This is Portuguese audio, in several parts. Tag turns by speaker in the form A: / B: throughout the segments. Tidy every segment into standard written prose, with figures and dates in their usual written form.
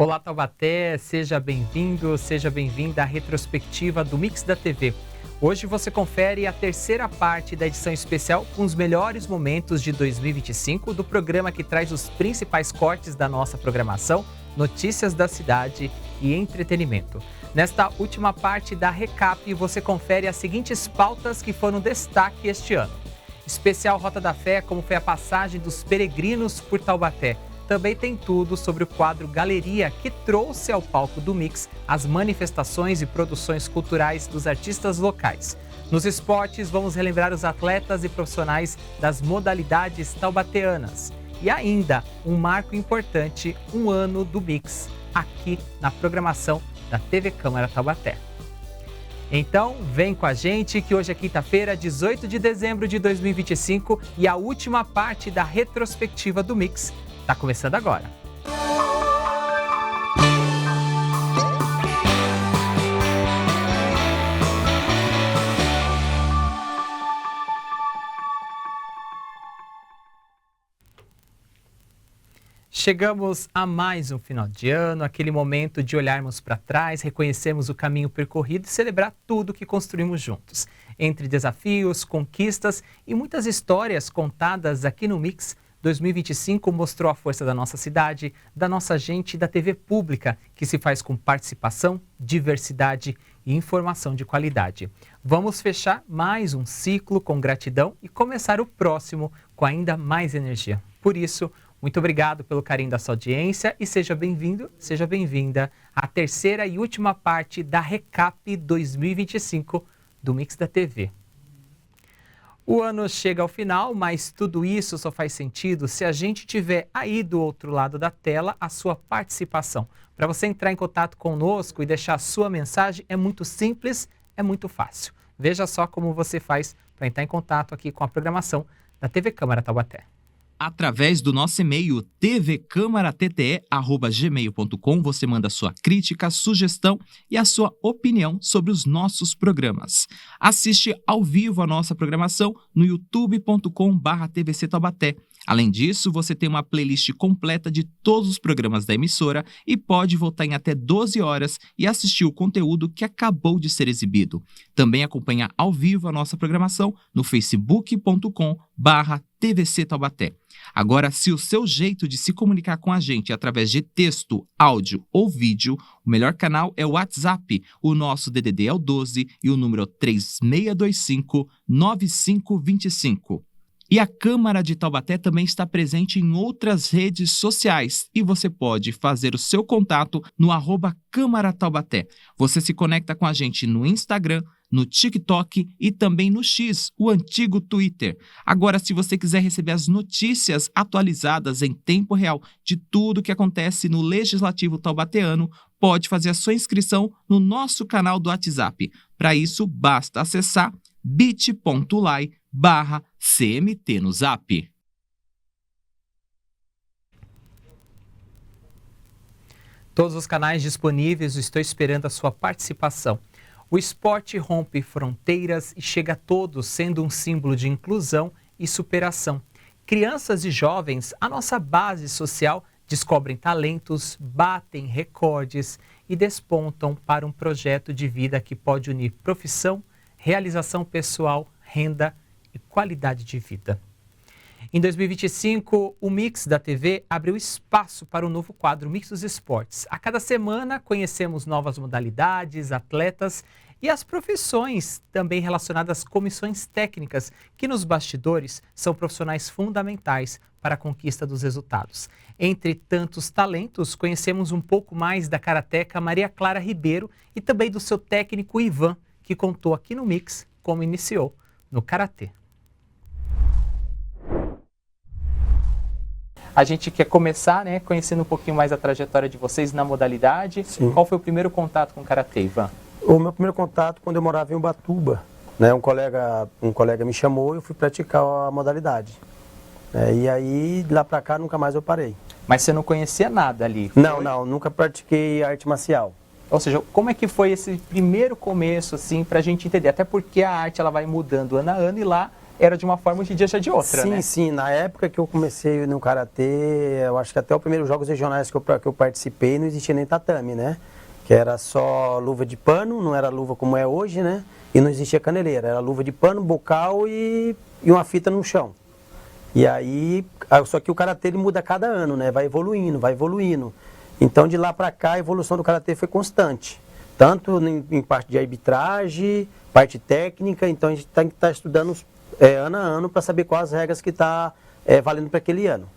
A: Olá, Taubaté, seja bem-vindo, seja bem-vinda à retrospectiva do Mix da TV. Hoje você confere a terceira parte da edição especial com os melhores momentos de 2025 do programa que traz os principais cortes da nossa programação, notícias da cidade e entretenimento. Nesta última parte da Recap, você confere as seguintes pautas que foram destaque este ano. Especial Rota da Fé, como foi a passagem dos peregrinos por Taubaté. Também tem tudo sobre o quadro Galeria, que trouxe ao palco do Mix as manifestações e produções culturais dos artistas locais. Nos esportes, vamos relembrar os atletas e profissionais das modalidades taubateanas. E ainda, um marco importante, um ano do Mix, aqui na programação da TV Câmara Taubaté. Então, vem com a gente que hoje é quinta-feira, 18 de dezembro de 2025 e a última parte da retrospectiva do Mix está começando agora. Chegamos a mais um final de ano, aquele momento de olharmos para trás, reconhecermos o caminho percorrido e celebrar tudo que construímos juntos. Entre desafios, conquistas e muitas histórias contadas aqui no Mix, 2025 mostrou a força da nossa cidade, da nossa gente e da TV pública, que se faz com participação, diversidade e informação de qualidade. Vamos fechar mais um ciclo com gratidão e começar o próximo com ainda mais energia. Por isso, muito obrigado pelo carinho da sua audiência e seja bem-vindo, seja bem-vinda à terceira e última parte da Recap 2025 do Mix da TV. O ano chega ao final, mas tudo isso só faz sentido se a gente tiver aí do outro lado da tela a sua participação. Para você entrar em contato conosco e deixar a sua mensagem é muito simples, é muito fácil. Veja só como você faz para entrar em contato aqui com a programação da TV Câmara Taubaté.
B: Através do nosso e-mail tvcamaratete@gmail.com você manda sua crítica, sugestão e a sua opinião sobre os nossos programas. Assiste ao vivo a nossa programação no youtube.com/tvc Taubaté. Além disso, você tem uma playlist completa de todos os programas da emissora e pode voltar em até 12 horas e assistir o conteúdo que acabou de ser exibido. Também acompanha ao vivo a nossa programação no facebook.com/tvc Taubaté. Agora, se o seu jeito de se comunicar com a gente é através de texto, áudio ou vídeo, o melhor canal é o WhatsApp. O nosso DDD é o 12 e o número é 3625-9525. E a Câmara de Taubaté também está presente em outras redes sociais e você pode fazer o seu contato no @Câmara Taubaté. Você se conecta com a gente no Instagram, no TikTok e também no X, o antigo Twitter. Agora, se você quiser receber as notícias atualizadas em tempo real de tudo que acontece no Legislativo taubateano, pode fazer a sua inscrição no nosso canal do WhatsApp. Para isso, basta acessar bit.ly/CMT no Zap.
A: Todos os canais disponíveis, estou esperando a sua participação. O esporte rompe fronteiras e chega a todos, sendo um símbolo de inclusão e superação. Crianças e jovens, a nossa base social, descobrem talentos, batem recordes e despontam para um projeto de vida que pode unir profissão, realização pessoal, renda e qualidade de vida. Em 2025, o Mix da TV abriu espaço para o novo quadro Mix dos Esportes. A cada semana, conhecemos novas modalidades, atletas e as profissões também relacionadas às comissões técnicas, que nos bastidores são profissionais fundamentais para a conquista dos resultados. Entre tantos talentos, conhecemos um pouco mais da karateca Maria Clara Ribeiro e também do seu técnico Ivan, que contou aqui no Mix como iniciou no karatê. A gente quer começar, conhecendo um pouquinho mais a trajetória de vocês na modalidade. Sim. Qual foi o primeiro contato com o karatê, Ivan?
C: O meu primeiro contato quando eu morava em Ubatuba, um colega me chamou e eu fui praticar a modalidade. E aí, de lá pra cá, nunca mais eu parei.
A: Mas você não conhecia nada ali?
C: Não, nunca pratiquei arte marcial.
A: Ou seja, como é que foi esse primeiro começo, assim, pra gente entender? Até porque a arte ela vai mudando ano a ano e lá era de uma forma, hoje em dia já é de outra,
C: sim,
A: né?
C: Sim, na época que eu comecei no Karatê, eu acho que até os primeiros jogos regionais que eu participei não existia nem tatame, né? Que era só luva de pano, não era luva como é hoje, né? E não existia caneleira, era luva de pano, bocal e uma fita no chão. E aí, só que o Karatê ele muda a cada ano, né? Vai evoluindo, vai evoluindo. Então de lá para cá a evolução do Karatê foi constante. Tanto em parte de arbitragem, parte técnica, então a gente tem que estar estudando ano a ano para saber quais as regras que está valendo para aquele ano.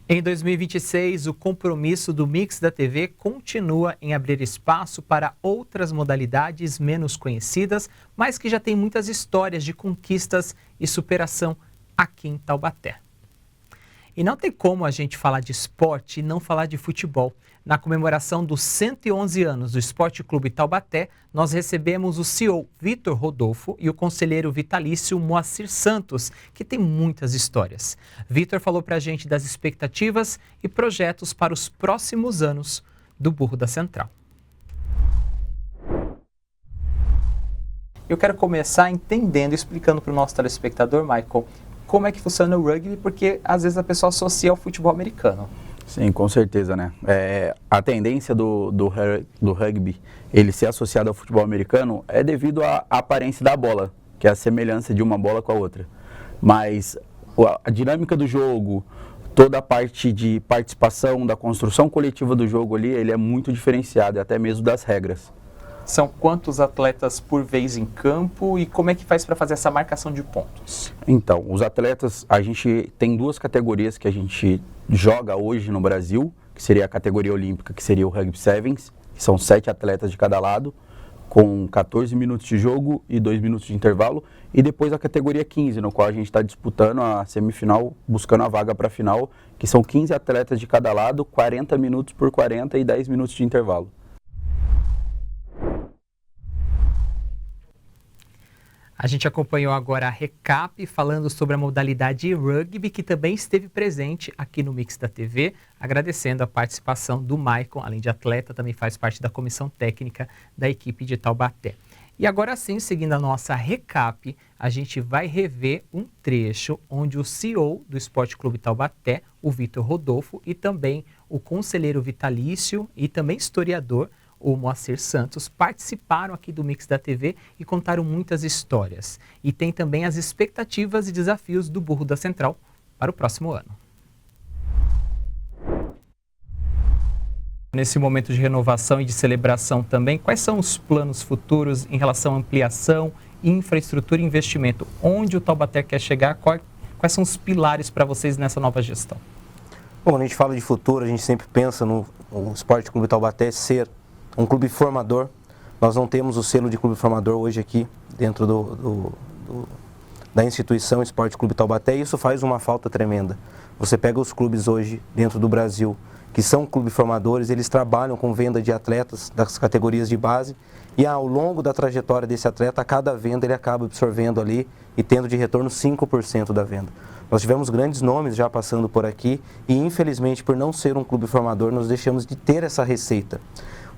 A: Em 2026, o compromisso do Mix da TV continua em abrir espaço para outras modalidades menos conhecidas, mas que já têm muitas histórias de conquistas e superação aqui em Taubaté. E não tem como a gente falar de esporte e não falar de futebol. Na comemoração dos 111 anos do Esporte Clube Taubaté, nós recebemos o CEO Vitor Rodolfo e o conselheiro vitalício Moacir Santos, que tem muitas histórias. Vitor falou para a gente das expectativas e projetos para os próximos anos do Burro da Central. Eu quero começar entendendo, explicando para o nosso telespectador, Michael, como é que funciona o rugby, porque às vezes a pessoa associa ao futebol americano.
D: Sim, com certeza, né? A tendência do rugby, ele ser associado ao futebol americano, é devido à aparência da bola, que é a semelhança de uma bola com a outra. Mas a dinâmica do jogo, toda a parte de participação, da construção coletiva do jogo ali, ele é muito diferenciado, até mesmo das regras.
A: São quantos atletas por vez em campo e como é que faz para fazer essa marcação de pontos?
D: Então, os atletas, a gente tem duas categorias que a gente joga hoje no Brasil, que seria a categoria olímpica, que seria o Rugby Sevens, que são 7 atletas de cada lado, com 14 minutos de jogo e 2 minutos de intervalo, e depois a categoria 15, no qual a gente está disputando a semifinal, buscando a vaga para a final, que são 15 atletas de cada lado, 40 minutos por 40 e 10 minutos de intervalo.
A: A gente acompanhou agora a recap falando sobre a modalidade rugby, que também esteve presente aqui no Mix da TV, agradecendo a participação do Maicon, além de atleta, também faz parte da comissão técnica da equipe de Taubaté. E agora sim, seguindo a nossa recap, a gente vai rever um trecho onde o CEO do Esporte Clube Taubaté, o Vitor Rodolfo, e também o conselheiro vitalício e também historiador, o Moacir Santos, participaram aqui do Mix da TV e contaram muitas histórias. E tem também as expectativas e desafios do Burro da Central para o próximo ano. Nesse momento de renovação e de celebração também, quais são os planos futuros em relação à ampliação, infraestrutura e investimento? Onde o Taubaté quer chegar? Quais são os pilares para vocês nessa nova gestão?
E: Bom, quando a gente fala de futuro, a gente sempre pensa no Esporte Clube Taubaté ser um clube formador. Nós não temos o selo de clube formador hoje aqui dentro da instituição Esporte Clube Taubaté, e isso faz uma falta tremenda. Você pega os clubes hoje dentro do Brasil que são clubes formadores, eles trabalham com venda de atletas das categorias de base, e ao longo da trajetória desse atleta, a cada venda ele acaba absorvendo ali e tendo de retorno 5% da venda. Nós tivemos grandes nomes já passando por aqui e, infelizmente, por não ser um clube formador, nós deixamos de ter essa receita.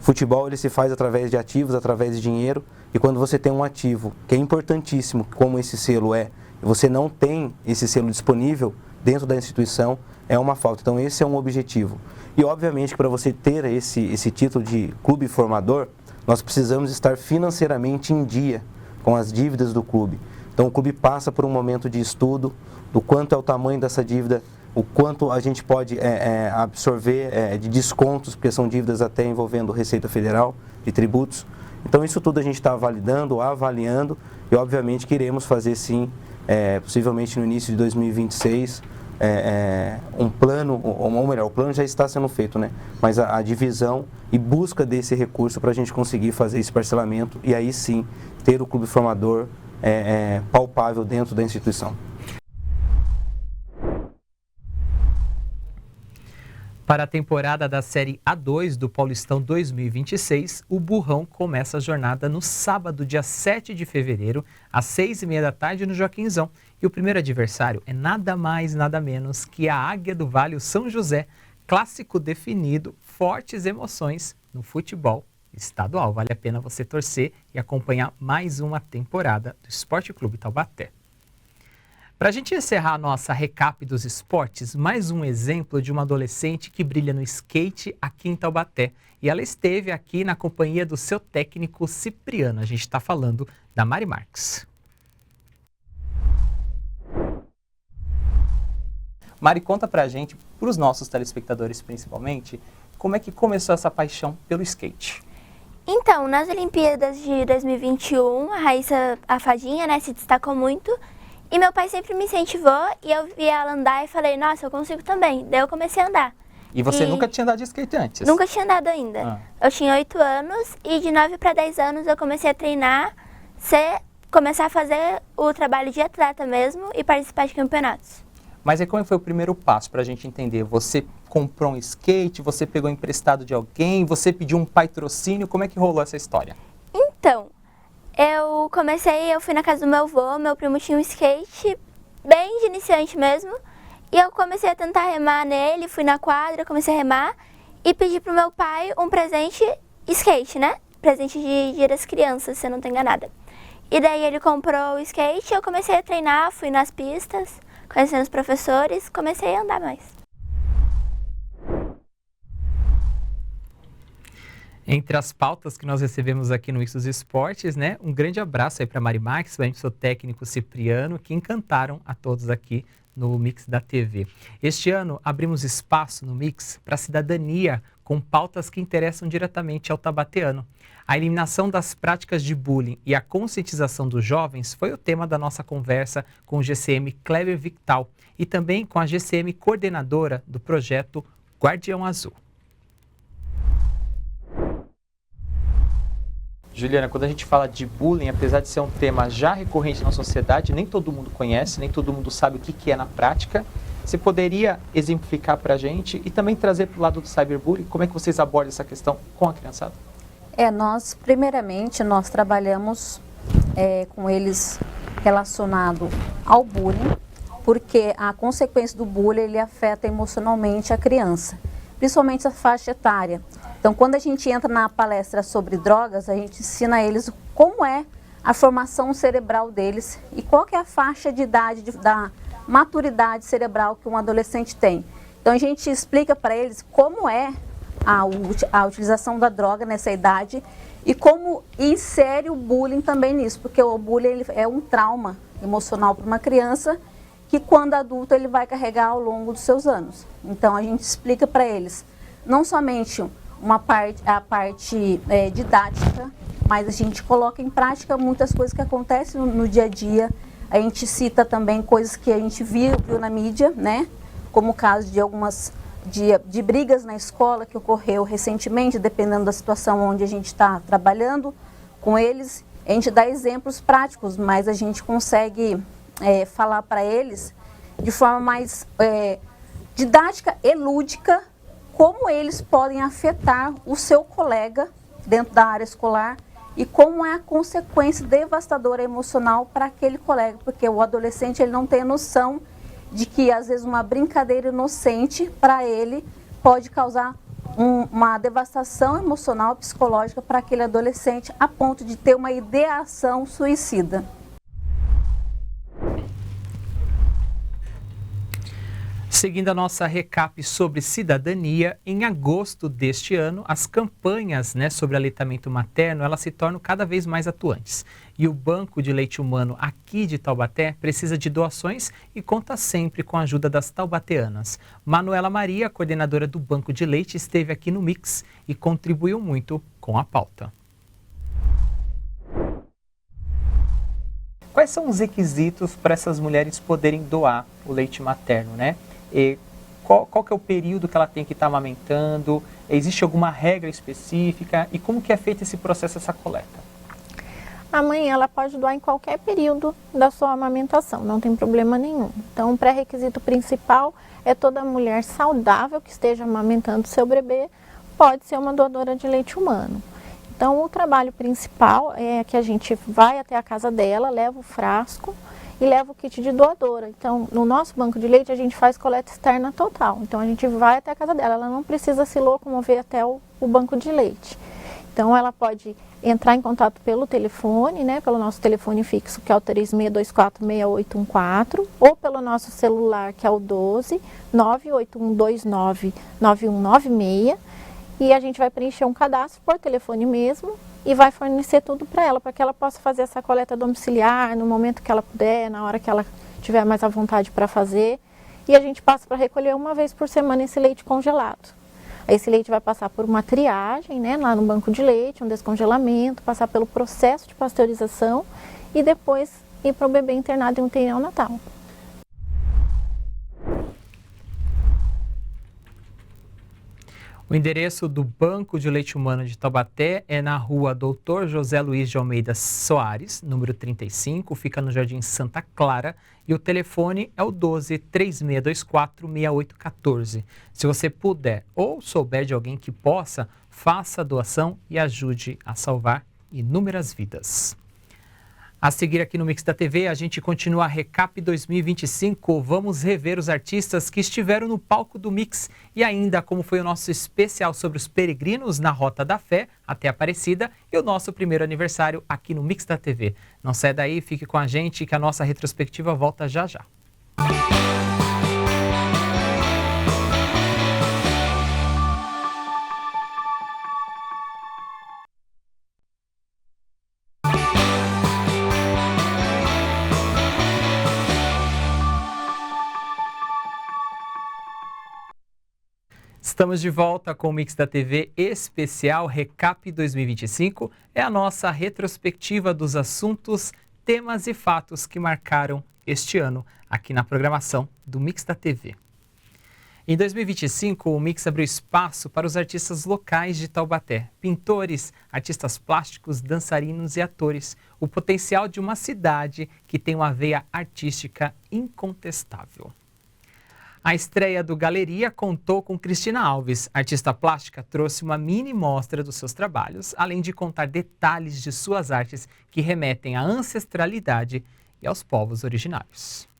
E: O futebol ele se faz através de ativos, através de dinheiro, e quando você tem um ativo que é importantíssimo, como esse selo é, e você não tem esse selo disponível dentro da instituição, é uma falta. Então esse é um objetivo. E obviamente que para você ter esse título de clube formador, nós precisamos estar financeiramente em dia com as dívidas do clube. Então o clube passa por um momento de estudo do quanto é o tamanho dessa dívida, o quanto a gente pode absorver de descontos, porque são dívidas até envolvendo Receita Federal, de tributos. Então isso tudo a gente está validando, avaliando, e obviamente que iremos fazer sim, possivelmente no início de 2026, um plano, ou melhor, o plano já está sendo feito, né? Mas a divisão e busca desse recurso para a gente conseguir fazer esse parcelamento e aí sim ter o clube formador palpável dentro da instituição.
A: Para a temporada da Série A2 do Paulistão 2026, o Burrão começa a jornada no sábado, dia 7 de fevereiro, às 6h30 da tarde, no Joaquinzão. E o primeiro adversário é nada mais, nada menos que a Águia do Vale, o São José. Clássico definido, fortes emoções no futebol estadual. Vale a pena você torcer e acompanhar mais uma temporada do Esporte Clube Taubaté. Para a gente encerrar a nossa recap dos esportes, mais um exemplo de uma adolescente que brilha no skate aqui em Taubaté. E ela esteve aqui na companhia do seu técnico Cipriano. A gente está falando da Mari Marques. Mari, conta pra gente, para os nossos telespectadores principalmente, como é que começou essa paixão pelo skate?
F: Então, nas Olimpíadas de 2021, a Raíssa, a fadinha, né, se destacou muito. E meu pai sempre me incentivou e eu vi ela andar e falei, nossa, eu consigo também. Daí eu comecei a andar.
A: E você nunca tinha andado de skate antes?
F: Nunca tinha andado ainda. Eu tinha 8 anos e de 9 para 10 anos eu comecei a treinar, começar a fazer o trabalho de atleta mesmo e participar de campeonatos.
A: Mas aí como foi o primeiro passo para a gente entender? Você comprou um skate, você pegou emprestado de alguém, você pediu um patrocínio, como é que rolou essa história?
F: Então, eu fui na casa do meu avô, meu primo tinha um skate, bem de iniciante mesmo, e eu comecei a tentar remar nele, fui na quadra, comecei a remar e pedi pro meu pai um presente skate, né? Presente de Dia das Crianças, se eu não tô enganada. E daí ele comprou o skate, eu comecei a treinar, fui nas pistas, conhecendo os professores, comecei a andar mais.
A: Entre as pautas que nós recebemos aqui no Mix dos Esportes, né? Um grande abraço aí para Mari Marques, para o seu técnico Cipriano, que encantaram a todos aqui no Mix da TV. Este ano, abrimos espaço no Mix para a cidadania, com pautas que interessam diretamente ao tabateano. A eliminação das práticas de bullying e a conscientização dos jovens foi o tema da nossa conversa com o GCM Kleber Victal e também com a GCM coordenadora do projeto Guardião Azul. Juliana, quando a gente fala de bullying, apesar de ser um tema já recorrente na sociedade, nem todo mundo conhece, nem todo mundo sabe o que é na prática. Você poderia exemplificar para a gente e também trazer para o lado do cyberbullying, como é que vocês abordam essa questão com a criançada?
G: Primeiramente, nós trabalhamos com eles relacionado ao bullying, porque a consequência do bullying, ele afeta emocionalmente a criança, principalmente a faixa etária. Então, quando a gente entra na palestra sobre drogas, a gente ensina a eles como é a formação cerebral deles e qual que é a faixa de idade, da maturidade cerebral que um adolescente tem. Então, a gente explica para eles como é a utilização da droga nessa idade e como insere o bullying também nisso, porque o bullying ele é um trauma emocional para uma criança que quando adulto ele vai carregar ao longo dos seus anos. Então a gente explica para eles não somente a parte didática, mas a gente coloca em prática muitas coisas que acontecem no dia a dia. A gente cita também coisas que a gente viu na mídia, né? Como o caso de algumas de brigas na escola que ocorreu recentemente, dependendo da situação onde a gente está trabalhando com eles. A gente dá exemplos práticos, mas a gente consegue falar para eles de forma mais didática e lúdica como eles podem afetar o seu colega dentro da área escolar e como é a consequência devastadora emocional para aquele colega, porque o adolescente ele não tem noção de que às vezes uma brincadeira inocente para ele pode causar uma devastação emocional, psicológica para aquele adolescente a ponto de ter uma ideação suicida.
A: Seguindo a nossa recap sobre cidadania, em agosto deste ano, as campanhas sobre aleitamento materno, elas se tornam cada vez mais atuantes. E o Banco de Leite Humano aqui de Taubaté precisa de doações e conta sempre com a ajuda das taubateanas. Manuela Maria, coordenadora do Banco de Leite, esteve aqui no Mix e contribuiu muito com a pauta. Quais são os requisitos para essas mulheres poderem doar o leite materno, né? E qual que é o período que ela tem que estar amamentando? Existe alguma regra específica? E como que é feito esse processo, essa coleta?
H: A mãe, ela pode doar em qualquer período da sua amamentação, não tem problema nenhum. Então, o pré-requisito principal é toda mulher saudável que esteja amamentando seu bebê pode ser uma doadora de leite humano. Então, o trabalho principal é que a gente vai até a casa dela, leva o frasco e leva o kit de doadora. Então, no nosso banco de leite, a gente faz coleta externa total. Então, a gente vai até a casa dela, ela não precisa se locomover até o banco de leite. Então, ela pode entrar em contato pelo telefone, né, pelo nosso telefone fixo, que é o 3624-6814, ou pelo nosso celular, que é o 12-98129-9196, e a gente vai preencher um cadastro por telefone mesmo e vai fornecer tudo para ela que ela possa fazer essa coleta domiciliar no momento que ela puder, na hora que ela tiver mais à vontade para fazer. E a gente passa para recolher uma vez por semana esse leite congelado. Esse leite vai passar por uma triagem, né, lá no banco de leite, um descongelamento, passar pelo processo de pasteurização e depois ir para o bebê internado em UTI neonatal.
A: O endereço do Banco de Leite Humano de Taubaté é na rua Dr. José Luiz de Almeida Soares, número 35, fica no Jardim Santa Clara, e o telefone é o 12-3624-6814. Se você puder ou souber de alguém que possa, faça a doação e ajude a salvar inúmeras vidas. A seguir aqui no Mix da TV, a gente continua a Recap 2025. Vamos rever os artistas que estiveram no palco do Mix e ainda como foi o nosso especial sobre os peregrinos na Rota da Fé até Aparecida e o nosso primeiro aniversário aqui no Mix da TV. Não saia daí, fique com a gente que a nossa retrospectiva volta já já. Estamos de volta com o Mix da TV especial Recap 2025. É a nossa retrospectiva dos assuntos, temas e fatos que marcaram este ano aqui na programação do Mix da TV. Em 2025, o Mix abriu espaço para os artistas locais de Taubaté, pintores, artistas plásticos, dançarinos e atores. O potencial de uma cidade que tem uma veia artística incontestável. A estreia do Galeria contou com Cristina Alves. A artista plástica trouxe uma mini mostra dos seus trabalhos, além de contar detalhes de suas artes que remetem à ancestralidade e aos povos originários.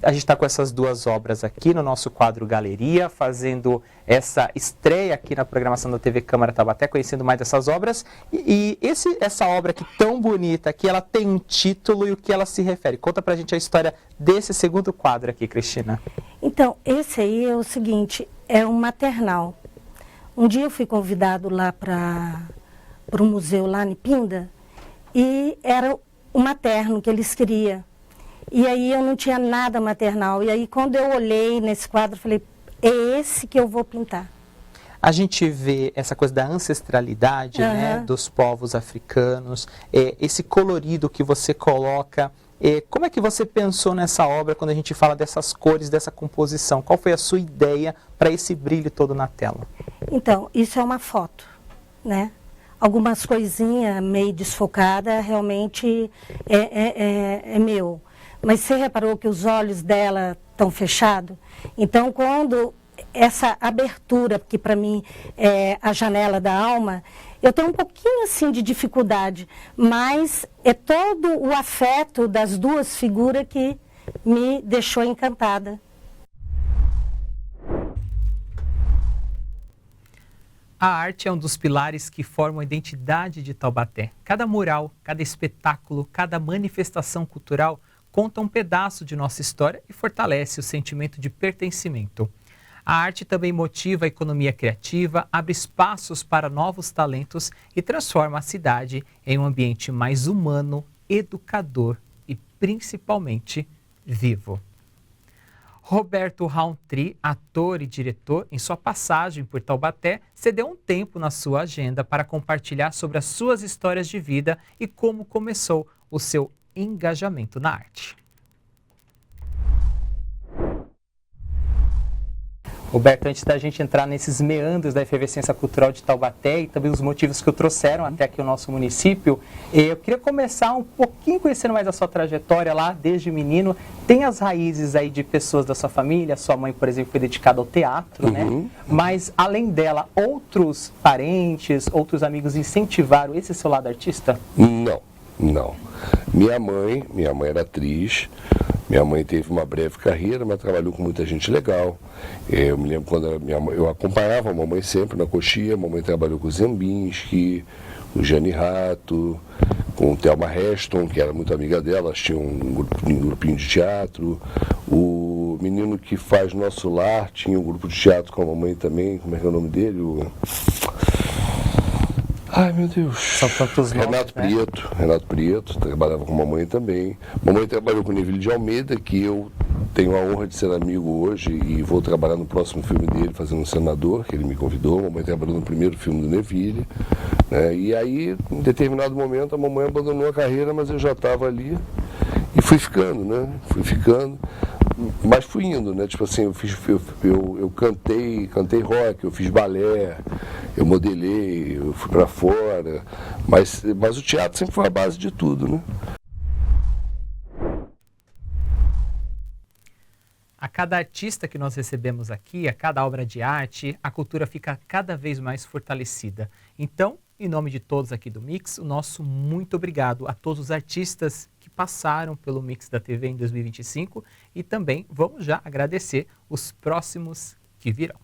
A: A gente está com essas duas obras aqui no nosso quadro Galeria, fazendo essa estreia aqui na programação da TV Câmara Taubaté, conhecendo mais dessas obras. E essa obra aqui tão bonita aqui, ela tem um título e o que ela se refere. Conta pra gente a história desse segundo quadro aqui, Cristina.
I: Então, esse aí é o seguinte, é um maternal. Um dia eu fui convidado lá para um museu lá em Pinda e era o materno que eles queriam. E aí eu não tinha nada maternal. E aí quando eu olhei nesse quadro, eu falei, é esse que eu vou pintar.
A: A gente vê essa coisa da ancestralidade, né, dos povos africanos, esse colorido que você coloca. Como é que você pensou nessa obra quando a gente fala dessas cores, dessa composição? Qual foi a sua ideia para esse brilho todo na tela?
I: Então, isso é uma foto, né? Algumas coisinhas meio desfocadas realmente é meu. Mas você reparou que os olhos dela estão fechados? Então, quando essa abertura, que para mim é a janela da alma, eu tenho um pouquinho assim de dificuldade, mas é todo o afeto das duas figuras que me deixou encantada.
A: A arte é um dos pilares que formam a identidade de Taubaté. Cada mural, cada espetáculo, cada manifestação cultural conta um pedaço de nossa história e fortalece o sentimento de pertencimento. A arte também motiva a economia criativa, abre espaços para novos talentos e transforma a cidade em um ambiente mais humano, educador e principalmente vivo. Roberto Rountree, ator e diretor, em sua passagem por Taubaté, cedeu um tempo na sua agenda para compartilhar sobre as suas histórias de vida e como começou o seu engajamento na arte. Roberto, antes da gente entrar nesses meandros da efervescência cultural de Taubaté e também os motivos que o trouxeram até aqui o nosso município, eu queria começar um pouquinho conhecendo mais a sua trajetória lá, desde menino. Tem as raízes aí de pessoas da sua família, sua mãe, por exemplo, foi dedicada ao teatro, né? Mas, além dela, outros parentes, outros amigos incentivaram esse seu lado artista?
J: Não. Minha mãe era atriz, Minha mãe teve uma breve carreira, mas trabalhou com muita gente legal. Eu me lembro quando eu acompanhava a mamãe sempre na coxia. A mamãe trabalhou com o Zembinski, o Gianni Rato, com o Thelma Heston, que era muito amiga dela. Elas tinham um grupinho de teatro. O menino que faz Nosso Lar tinha um grupo de teatro com a mamãe também. Como é que é o nome dele? Ai, meu Deus.
A: São tantos nomes,
J: Renato Prieto, trabalhava com a mamãe também. Mamãe trabalhou com o Neville de Almeida, que eu tenho a honra de ser amigo hoje e vou trabalhar no próximo filme dele, fazendo um senador, que ele me convidou. A mamãe trabalhou no primeiro filme do Neville. Né? E aí, em determinado momento, a mamãe abandonou a carreira, mas eu já estava ali e fui ficando, né? Mas fui indo, né? Tipo assim, eu cantei rock, eu fiz balé, eu modelei, eu fui para fora, mas o teatro sempre foi a base de tudo, né?
A: A cada artista que nós recebemos aqui, a cada obra de arte, a cultura fica cada vez mais fortalecida. Então, em nome de todos aqui do Mix, o nosso muito obrigado a todos os artistas que passaram pelo Mix da TV em 2025 e também vamos já agradecer os próximos que virão.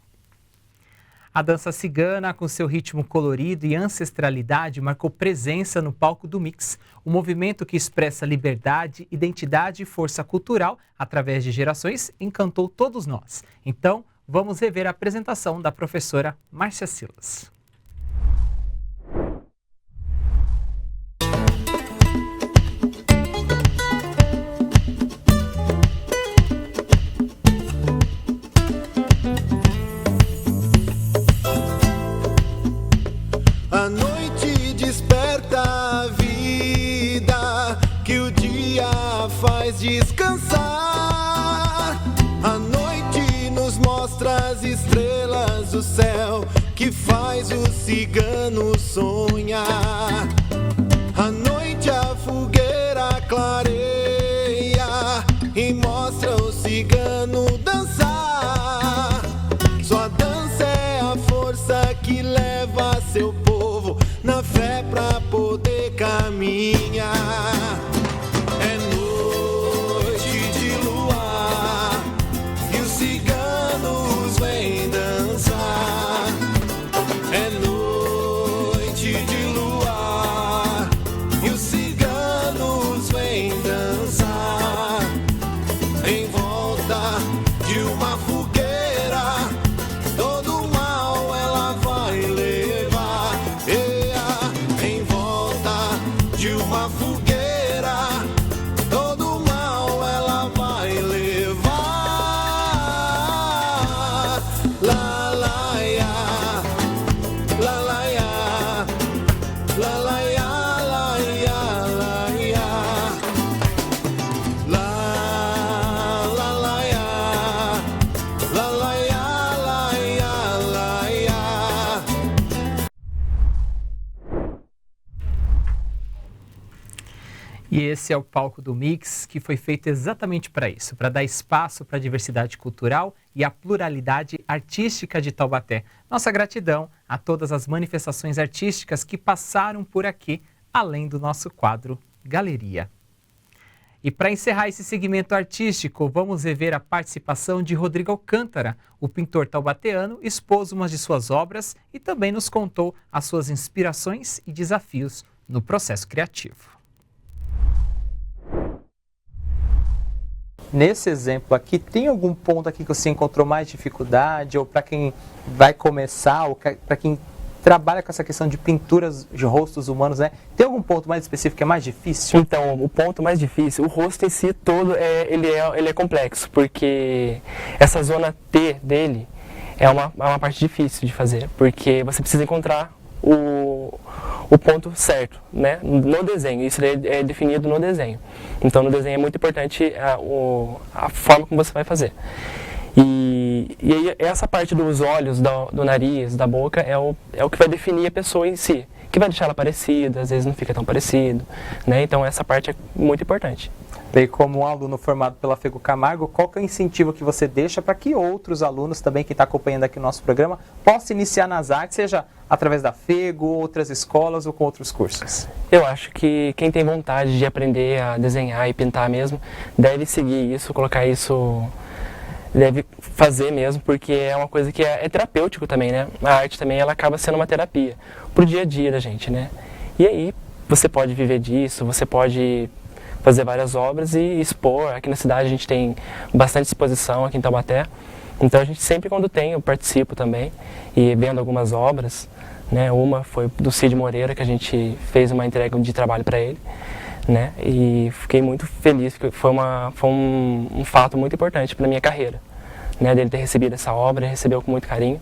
A: A dança cigana, com seu ritmo colorido e ancestralidade, marcou presença no palco do Mix, um movimento que expressa liberdade, identidade e força cultural através de gerações, encantou todos nós. Então, vamos rever a apresentação da professora Márcia Silas.
K: A noite desperta a vida que o dia faz descansar. A noite nos mostra as estrelas do céu que faz o cigano sonhar. A noite a fogueira clareia e mostra o cigano dançar. Sua dança é a força que leva seu povo na fé pra poder caminhar. É noite de luar e os ciganos vêm dançar. É noite de luar e os ciganos vêm dançar em volta de uma fogueira. Todo mal ela vai levar, em volta de uma fogueira. Todo mal ela vai levar. La la ya, la la ya, la la ya, la ya, la ya. La la la ya, la la ya, la ya, la ya.
A: E esse é o palco do Mix, que foi feito exatamente para isso, para dar espaço para a diversidade cultural e a pluralidade artística de Taubaté. Nossa gratidão a todas as manifestações artísticas que passaram por aqui, além do nosso quadro Galeria. E para encerrar esse segmento artístico, vamos rever a participação de Rodrigo Alcântara. O pintor taubateano expôs umas de suas obras e também nos contou as suas inspirações e desafios no processo criativo. Nesse exemplo aqui, tem algum ponto aqui que você encontrou mais dificuldade, ou para quem vai começar, ou para quem trabalha com essa questão de pinturas de rostos humanos, né? Tem algum ponto mais específico que é mais difícil?
L: Então, o ponto mais difícil, o rosto em si todo, ele é complexo, porque essa zona T dele é uma parte difícil de fazer, porque você precisa encontrar o ponto certo, né, no desenho. Isso é definido no desenho. Então, no desenho é muito importante a forma como você vai fazer. E aí, essa parte dos olhos, do nariz, da boca, é o que vai definir a pessoa em si, que vai deixar ela parecida, às vezes não fica tão parecido, né? Então, essa parte é muito importante.
A: E como um aluno formado pela Fego Camargo, qual que é o incentivo que você deixa para que outros alunos também que estão acompanhando aqui o nosso programa possam iniciar nas artes, seja através da FEGO, outras escolas ou com outros cursos?
L: Eu acho que quem tem vontade de aprender a desenhar e pintar mesmo, deve seguir isso, colocar isso, deve fazer mesmo, porque é uma coisa que é terapêutico também, né? A arte também, ela acaba sendo uma terapia pro dia a dia da gente, né? E aí, você pode viver disso, você pode fazer várias obras e expor. Aqui na cidade a gente tem bastante exposição aqui em Taubaté, então a gente sempre quando tem, eu participo também, e vendo algumas obras, né? Uma foi do Cid Moreira, que a gente fez uma entrega de trabalho para ele, né? E fiquei muito feliz, porque foi um fato muito importante para minha carreira, né? Dele ter recebido essa obra, recebeu com muito carinho.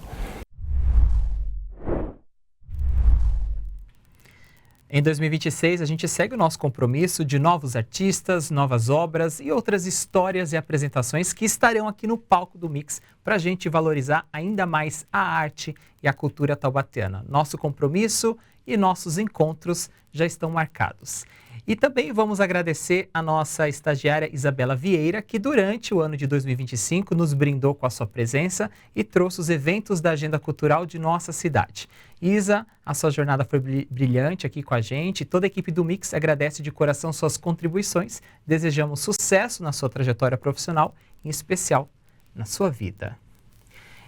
A: Em 2026, a gente segue o nosso compromisso de novos artistas, novas obras e outras histórias e apresentações que estarão aqui no palco do Mix para a gente valorizar ainda mais a arte e a cultura taubateana. Nosso compromisso e nossos encontros já estão marcados. E também vamos agradecer a nossa estagiária Isabela Vieira, que durante o ano de 2025 nos brindou com a sua presença e trouxe os eventos da agenda cultural de nossa cidade. Isa, a sua jornada foi brilhante aqui com a gente. Toda a equipe do Mix agradece de coração suas contribuições. Desejamos sucesso na sua trajetória profissional, em especial na sua vida.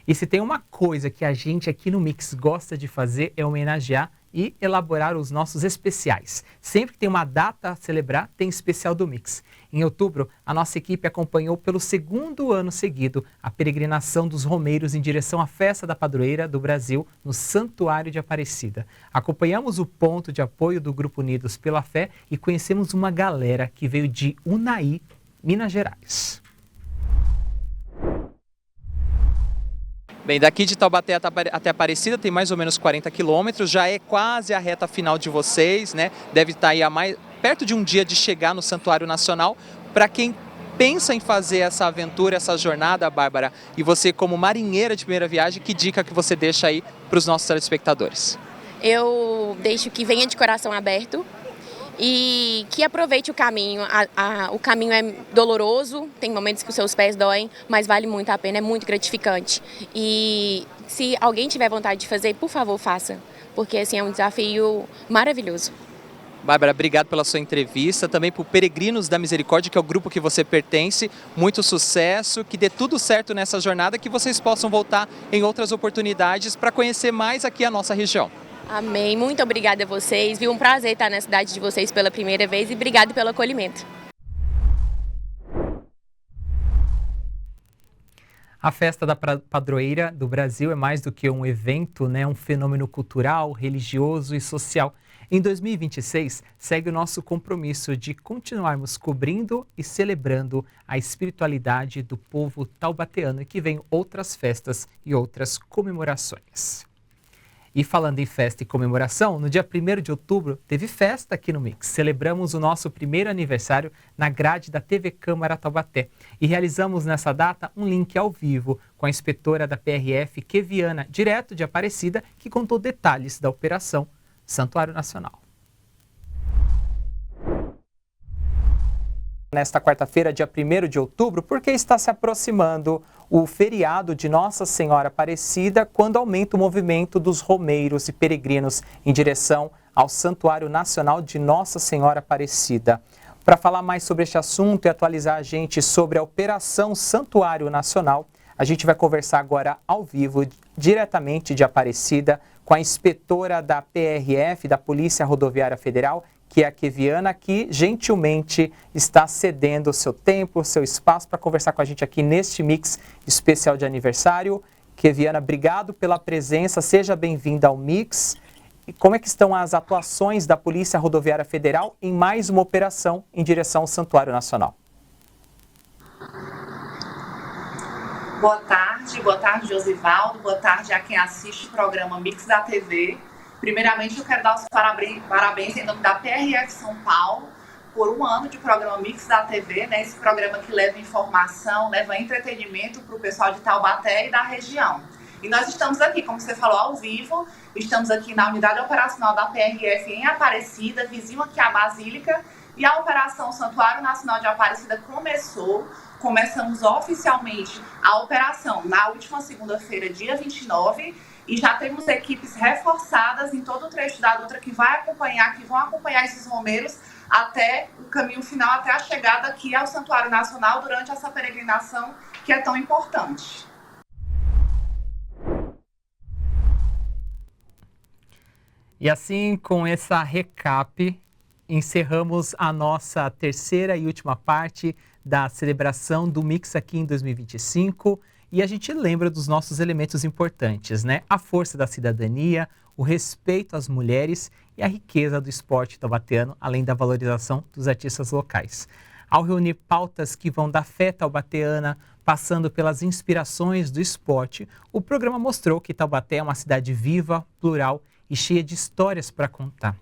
A: E se tem uma coisa que a gente aqui no Mix gosta de fazer é homenagear e elaborar os nossos especiais. Sempre que tem uma data a celebrar, tem especial do Mix. Em outubro, a nossa equipe acompanhou pelo 2º ano seguido a peregrinação dos romeiros em direção à Festa da Padroeira do Brasil no Santuário de Aparecida. Acompanhamos o ponto de apoio do Grupo Unidos pela Fé e conhecemos uma galera que veio de Unai, Minas Gerais. Bem, daqui de Taubaté até Aparecida tem mais ou menos 40 quilômetros, já é quase a reta final de vocês, né? Deve estar aí perto de um dia de chegar no Santuário Nacional. Para quem pensa em fazer essa aventura, essa jornada, Bárbara, e você como marinheira de primeira viagem, que dica que você deixa aí para os nossos telespectadores?
M: Eu deixo que venha de coração aberto e que aproveite o caminho. O caminho é doloroso, tem momentos que os seus pés doem, mas vale muito a pena, é muito gratificante. E se alguém tiver vontade de fazer, por favor, faça, porque assim, é um desafio maravilhoso.
A: Bárbara, obrigado pela sua entrevista, também por Peregrinos da Misericórdia, que é o grupo que você pertence. Muito sucesso, que dê tudo certo nessa jornada, que vocês possam voltar em outras oportunidades para conhecer mais aqui a nossa região.
M: Amém, muito obrigada a vocês, viu? Um prazer estar na cidade de vocês pela primeira vez e obrigado pelo acolhimento.
A: A Festa da Padroeira do Brasil é mais do que um evento, né? Um fenômeno cultural, religioso e social. Em 2026, segue o nosso compromisso de continuarmos cobrindo e celebrando a espiritualidade do povo taubateano, e que vem outras festas e outras comemorações. E falando em festa e comemoração, no dia 1º de outubro teve festa aqui no Mix. Celebramos o nosso primeiro aniversário na grade da TV Câmara Taubaté e realizamos nessa data um link ao vivo com a inspetora da PRF, Keviana, direto de Aparecida, que contou detalhes da operação Santuário Nacional. Nesta quarta-feira, dia 1º de outubro, porque está se aproximando o feriado de Nossa Senhora Aparecida, quando aumenta o movimento dos romeiros e peregrinos em direção ao Santuário Nacional de Nossa Senhora Aparecida. Para falar mais sobre este assunto e atualizar a gente sobre a Operação Santuário Nacional, a gente vai conversar agora ao vivo, diretamente de Aparecida, com a inspetora da PRF, da Polícia Rodoviária Federal, que é a Keviana, que gentilmente está cedendo o seu tempo, o seu espaço para conversar com a gente aqui neste Mix especial de aniversário. Keviana, obrigado pela presença, seja bem-vinda ao Mix. E como é que estão as atuações da Polícia Rodoviária Federal em mais uma operação em direção ao Santuário Nacional?
N: Boa tarde Josivaldo, boa tarde a quem assiste o programa Mix da TV. Primeiramente, eu quero dar os parabéns em nome da PRF São Paulo por um ano de programa Mix da TV, né? Esse programa que leva informação, leva entretenimento para o pessoal de Taubaté e da região. E nós estamos aqui, como você falou, ao vivo, estamos aqui na unidade operacional da PRF em Aparecida, vizinho aqui à Basílica, e a Operação Santuário Nacional de Aparecida começamos oficialmente a operação na última segunda-feira, dia 29, e já temos equipes reforçadas em todo o trecho da Dutra que vão acompanhar esses romeiros até o caminho final, até a chegada aqui ao Santuário Nacional durante essa peregrinação que é tão importante.
A: E assim, com essa recap, encerramos a nossa terceira e última parte da celebração do Mix aqui em 2025 e a gente lembra dos nossos elementos importantes, né? A força da cidadania, o respeito às mulheres e a riqueza do esporte taubateano, além da valorização dos artistas locais. Ao reunir pautas que vão da fé taubateana, passando pelas inspirações do esporte, o programa mostrou que Taubaté é uma cidade viva, plural e cheia de histórias para contar.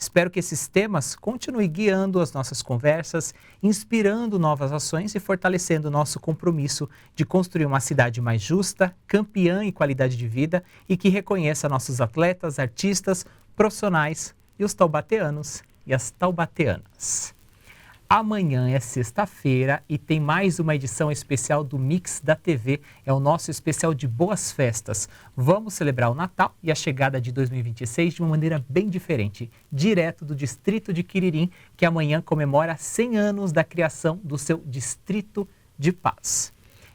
A: Espero que esses temas continuem guiando as nossas conversas, inspirando novas ações e fortalecendo o nosso compromisso de construir uma cidade mais justa, campeã em qualidade de vida e que reconheça nossos atletas, artistas, profissionais e os taubateanos e as taubateanas. Amanhã é sexta-feira e tem mais uma edição especial do Mix da TV. É o nosso especial de boas festas. Vamos celebrar o Natal e a chegada de 2026 de uma maneira bem diferente, direto do distrito de Quiririm, que amanhã comemora 100 anos da criação do seu Distrito de Paz.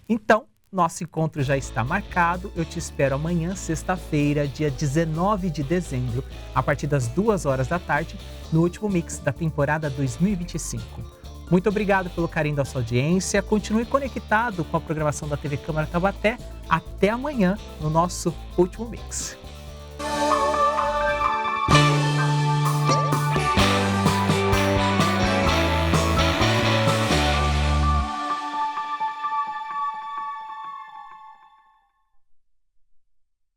A: Então, nosso encontro já está marcado. Eu te espero amanhã, sexta-feira, dia 19 de dezembro, a partir das 2 horas da tarde, no último Mix da temporada 2025. Muito obrigado pelo carinho da sua audiência. Continue conectado com a programação da TV Câmara Taubaté. Até amanhã, no nosso último Mix.